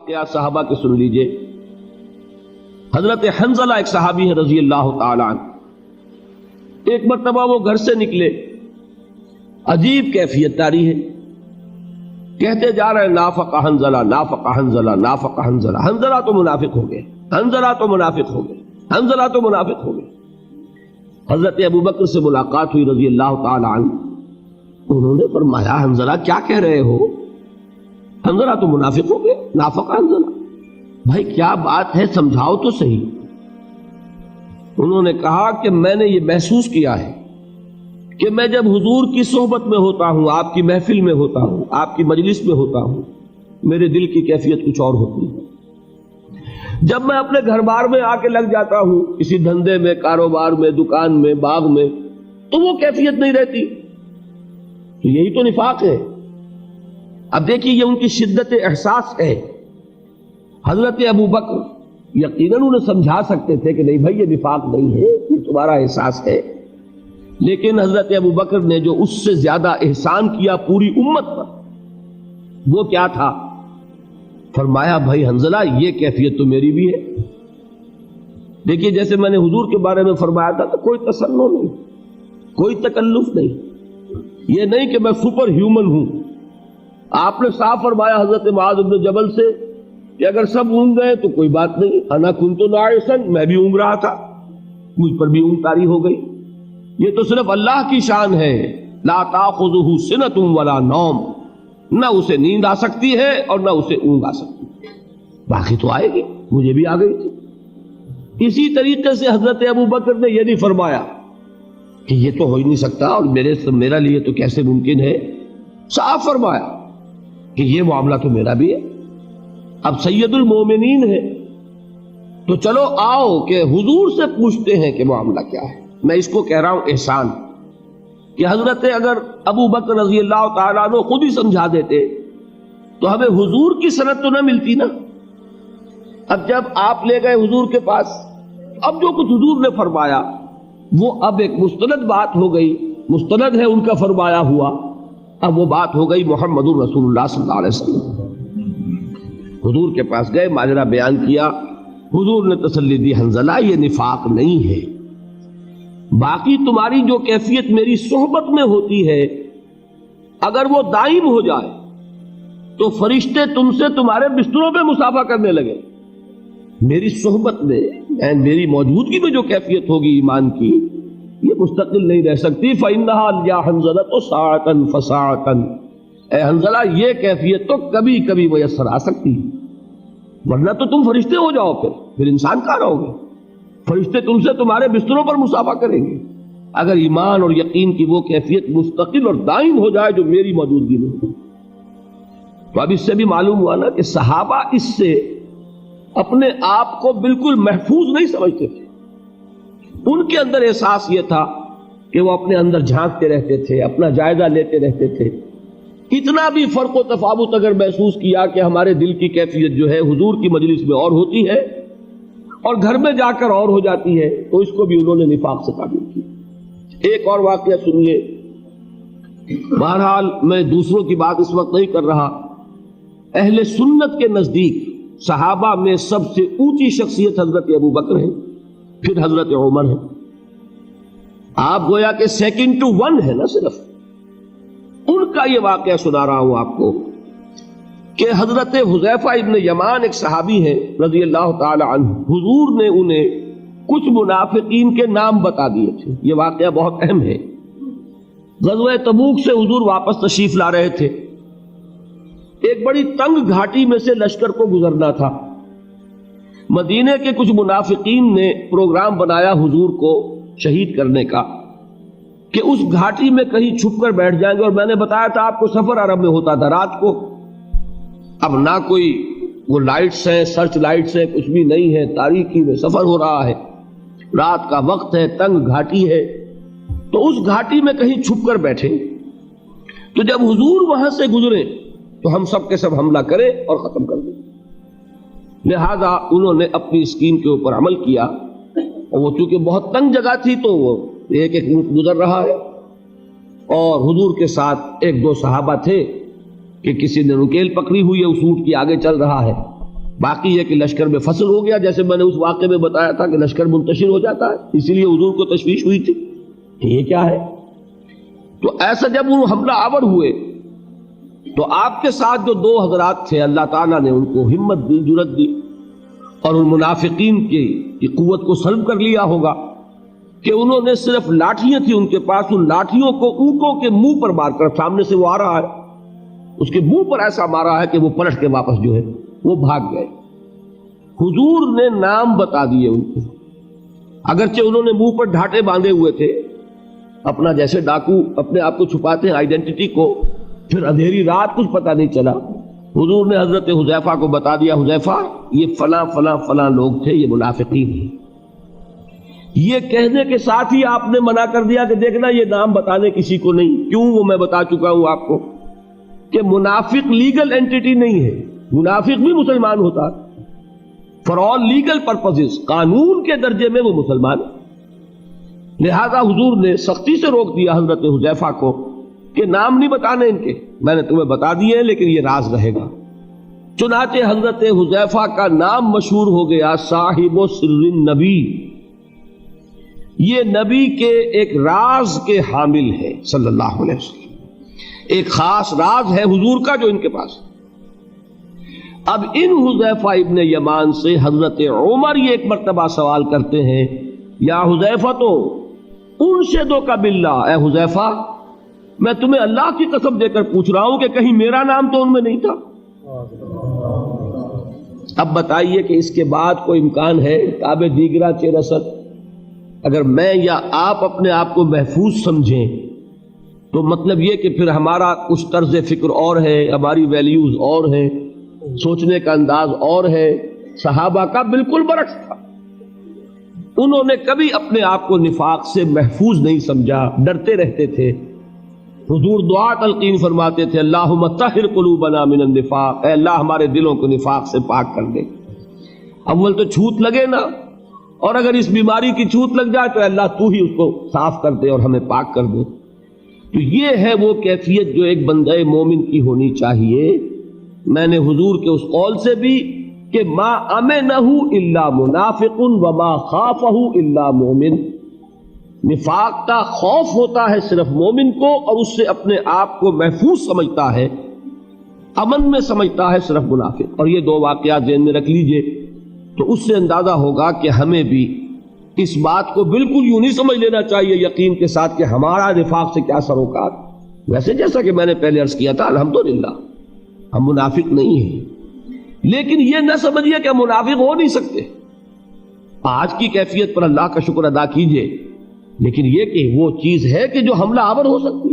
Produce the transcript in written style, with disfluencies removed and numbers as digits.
واقعات صحابہ کے سن لیجئے. حضرت حنظلہ ایک صحابی ہے رضی اللہ تعالی عنہ. ایک مرتبہ وہ گھر سے نکلے، عجیب کیفیت طاری ہے، کہتے جا رہے ہیں نافق حنظلہ نافق حنظلہ نافق حنظلہ. حنظلہ تو منافق ہو گئے، حنظلہ تو منافق ہو گئے، حنظلہ تو منافق ہو گئے. حضرت ابو بکر سے ملاقات ہوئی رضی اللہ تعالی عنہ. انہوں نے فرمایا حنظلہ کیا کہہ رہے ہو؟ حنظلہ تو منافق ہو گئے، نافق حنظلہ. بھائی کیا بات ہے، سمجھاؤ تو صحیح. انہوں نے کہا کہ میں نے یہ محسوس کیا ہے کہ میں جب حضور کی صحبت میں ہوتا ہوں، آپ کی محفل میں ہوتا ہوں، آپ کی مجلس میں ہوتا ہوں، میرے دل کی کیفیت کچھ اور ہوتی ہے. جب میں اپنے گھر بار میں آ کے لگ جاتا ہوں، کسی دھندے میں، کاروبار میں، دکان میں، باغ میں، تو وہ کیفیت نہیں رہتی. تو یہی تو نفاق ہے. اب دیکھیے یہ ان کی شدت احساس ہے. حضرت ابو بکر یقیناً انہیں سمجھا سکتے تھے کہ نہیں بھائی یہ نفاق نہیں ہے، یہ تمہارا احساس ہے. لیکن حضرت ابو بکر نے جو اس سے زیادہ احسان کیا پوری امت پر، وہ کیا تھا؟ فرمایا بھائی حنظلہ یہ کیفیت تو میری بھی ہے. دیکھیے جیسے میں نے حضور کے بارے میں فرمایا تھا، کوئی تصنع نہیں، کوئی تکلف نہیں، یہ نہیں کہ میں سپر ہیومن ہوں. آپ نے صاف فرمایا حضرت معاذ بن جبل سے کہ اگر سب اونگ گئے تو کوئی بات نہیں، انا کنت ناعسن، میں بھی اونگ رہا تھا، مجھ پر بھی اونگ طاری ہو گئی. یہ تو صرف اللہ کی شان ہے. لا تاخذہ سنۃ ولا نوم، نہ اسے نیند آ سکتی ہے اور نہ اسے اونگ آ سکتی ہے. باقی تو آئے گی، مجھے بھی آ گئی تھی. اسی طریقے سے حضرت ابو بکر نے یہ نہیں فرمایا کہ یہ تو ہو ہی نہیں سکتا اور میرا لیے تو کیسے ممکن ہے. صاف فرمایا کہ یہ معاملہ تو میرا بھی ہے. اب سید المومنین ہے تو چلو آؤ کہ حضور سے پوچھتے ہیں کہ معاملہ کیا ہے. میں اس کو کہہ رہا ہوں احسان، کہ حضرت اگر ابو بکر رضی اللہ تعالیٰ عنہ خود ہی سمجھا دیتے تو ہمیں حضور کی سند تو نہ ملتی نا. اب جب آپ لے گئے حضور کے پاس، اب جو کچھ حضور نے فرمایا وہ اب ایک مستند بات ہو گئی، مستند ہے ان کا فرمایا ہوا. اب وہ بات ہو گئی محمد الرسول اللہ صلی اللہ علیہ وسلم. حضور کے پاس گئے، ماجرا بیان کیا. حضور نے تسلی دی حنظلہ یہ نفاق نہیں ہے. باقی تمہاری جو کیفیت میری صحبت میں ہوتی ہے اگر وہ دائم ہو جائے تو فرشتے تم سے تمہارے بستروں پہ مسافہ کرنے لگے. میری صحبت میں میری موجودگی میں جو کیفیت ہوگی ایمان کی، یہ مستقل نہیں رہ سکتی. فَإِنَّهَا يَا حَنظَلَةُ سَاعَةً فَسَاعَةً، اے حنظلہ یہ کیفیت تو کبھی کبھی میسر آ سکتی ہے، ورنہ تو تم فرشتے ہو جاؤ، پھر انسان کہاں رہو گے. فرشتے تم سے تمہارے بستروں پر مسافہ کریں گے اگر ایمان اور یقین کی وہ کیفیت مستقل اور دائم ہو جائے جو میری موجودگی میں ہو. تو اب اس سے بھی معلوم ہوا نا کہ صحابہ اس سے اپنے آپ کو بالکل محفوظ نہیں سمجھتے تھے. ان کے اندر احساس یہ تھا کہ وہ اپنے اندر جھانکتے رہتے تھے، اپنا جائزہ لیتے رہتے تھے. اتنا بھی فرق و تفاوت اگر محسوس کیا کہ ہمارے دل کی کیفیت جو ہے حضور کی مجلس میں اور ہوتی ہے اور گھر میں جا کر اور ہو جاتی ہے، تو اس کو بھی انہوں نے نفاق سے تعبیر کی. ایک اور واقعہ سنیے. بہرحال میں دوسروں کی بات اس وقت نہیں کر رہا. اہل سنت کے نزدیک صحابہ میں سب سے اونچی شخصیت حضرت ابو بکر ہے، پھر حضرت عمر ہے. آپ گویا کہ سیکنڈ ٹو ون ہے نا. صرف ان کا یہ واقعہ سنا رہا ہوں آپ کو کہ حضرت حذیفہ ابن یمان ایک صحابی ہیں رضی اللہ تعالی عنہ. حضور نے انہیں کچھ منافقین کے نام بتا دیے تھے. یہ واقعہ بہت اہم ہے. غزوہ تبوک سے حضور واپس تشریف لا رہے تھے. ایک بڑی تنگ گھاٹی میں سے لشکر کو گزرنا تھا. مدینے کے کچھ منافقین نے پروگرام بنایا حضور کو شہید کرنے کا کہ اس گھاٹی میں کہیں چھپ کر بیٹھ جائیں گے. اور میں نے بتایا تھا آپ کو سفر عرب میں ہوتا تھا رات کو. اب نہ کوئی وہ لائٹس ہیں، سرچ لائٹس ہیں، کچھ بھی نہیں ہے، تاریکی میں سفر ہو رہا ہے، رات کا وقت ہے، تنگ گھاٹی ہے. تو اس گھاٹی میں کہیں چھپ کر بیٹھے. تو جب حضور وہاں سے گزرے تو ہم سب کے سب حملہ کریں اور ختم کر دیں. لہذا انہوں نے اپنی اسکیم کے اوپر عمل کیا. اور وہ چونکہ بہت تنگ جگہ تھی تو وہ ایک ایک اونٹ گزر رہا ہے اور حضور کے ساتھ ایک دو صحابہ تھے کہ کسی نے نکیل پکڑی ہوئی ہے، اس اونٹ کی آگے چل رہا ہے. باقی یہ کہ لشکر میں فصل ہو گیا، جیسے میں نے اس واقعے میں بتایا تھا کہ لشکر منتشر ہو جاتا ہے، اسی لیے حضور کو تشویش ہوئی تھی کہ یہ کیا ہے۔ تو ایسا جب وہ حملہ آور ہوئے تو آپ کے ساتھ جو دو حضرات تھے اللہ تعالیٰ نے ان کو ہمت دی، جرأت دی، اور ان منافقین کی قوت کو سلب کر لیا ہوگا کہ انہوں نے صرف لاٹھیاں تھیں ان کے پاس، ان لاٹھیوں کو اونٹوں کے منہ پر مار کر، سامنے سے وہ آ رہا ہے، اس کے منہ پر ایسا مارا ہے کہ وہ پلٹ کے واپس جو ہے وہ بھاگ گئے۔ حضور نے نام بتا دیے ان کو، اگرچہ انہوں نے منہ پر ڈھاٹے باندھے ہوئے تھے، اپنا جیسے ڈاکو اپنے آپ کو چھپاتے ہیں آئیڈینٹی کو، پھر اندھیری رات کچھ پتہ نہیں چلا، حضور نے حضرت حذیفہ کو بتا دیا، حذیفہ یہ فلاں فلاں فلاں لوگ تھے، یہ منافقین ہیں۔ یہ کہنے کے ساتھ ہی آپ نے منع کر دیا کہ دیکھنا یہ نام بتانے کسی کو نہیں۔ کیوں؟ وہ میں بتا چکا ہوں آپ کو کہ منافق لیگل اینٹیٹی نہیں ہے، منافق بھی مسلمان ہوتا ہے فار آل لیگل پرپزز، قانون کے درجے میں وہ مسلمان، لہذا حضور نے سختی سے روک دیا حضرت حذیفہ کو کہ نام نہیں بتانے ان کے، میں نے تمہیں بتا دیے ہیں لیکن یہ راز رہے گا۔ چنانچہ حضرت حذیفہ کا نام مشہور ہو گیا صاحب سر النبی، یہ نبی کے ایک راز کے حامل ہے صلی اللہ علیہ وسلم، ایک خاص راز ہے حضور کا جو ان کے پاس۔ اب ان حذیفہ ابن یمان سے حضرت عمر یہ ایک مرتبہ سوال کرتے ہیں، یا حذیفہ تو انشدک باللہ، اے حذیفہ میں تمہیں اللہ کی قسم دے کر پوچھ رہا ہوں کہ کہیں میرا نام تو ان میں نہیں تھا۔ اب بتائیے کہ اس کے بعد کوئی امکان ہے کعب دیگرہ چہ رسد؟ اگر میں یا آپ اپنے آپ کو محفوظ سمجھیں تو مطلب یہ کہ پھر ہمارا کچھ طرز فکر اور ہے، ہماری ویلیوز اور ہیں، سوچنے کا انداز اور ہے۔ صحابہ کا بالکل برعکس تھا، انہوں نے کبھی اپنے آپ کو نفاق سے محفوظ نہیں سمجھا، ڈرتے رہتے تھے۔ حضور دعا تلقین فرماتے تھے، اللہم طہر قلوبنا من النفاق، اے اللہ ہمارے دلوں کو نفاق سے پاک کر دے۔ اول تو چھوت لگے نا، اور اگر اس بیماری کی چھوت لگ جائے تو اللہ تو ہی اس کو صاف کر دے اور ہمیں پاک کر دے۔ تو یہ ہے وہ کیفیت جو ایک بندہ مومن کی ہونی چاہیے۔ میں نے حضور کے اس قول سے بھی کہ ما امنہ الا منافق وما خافہ الا مومن، نفاق کا خوف ہوتا ہے صرف مومن کو، اور اس سے اپنے آپ کو محفوظ سمجھتا ہے، امن میں سمجھتا ہے صرف منافق۔ اور یہ دو واقعات ذہن میں رکھ لیجئے تو اس سے اندازہ ہوگا کہ ہمیں بھی اس بات کو بالکل یوں نہیں سمجھ لینا چاہیے یقین کے ساتھ کہ ہمارا نفاق سے کیا سروکار۔ ویسے جیسا کہ میں نے پہلے عرض کیا تھا الحمدللہ ہم منافق نہیں ہیں، لیکن یہ نہ سمجھیے کہ ہم منافق ہو نہیں سکتے۔ آج کی کیفیت پر اللہ کا شکر ادا کیجئے، لیکن یہ کہ وہ چیز ہے کہ جو حملہ آور ہو سکتی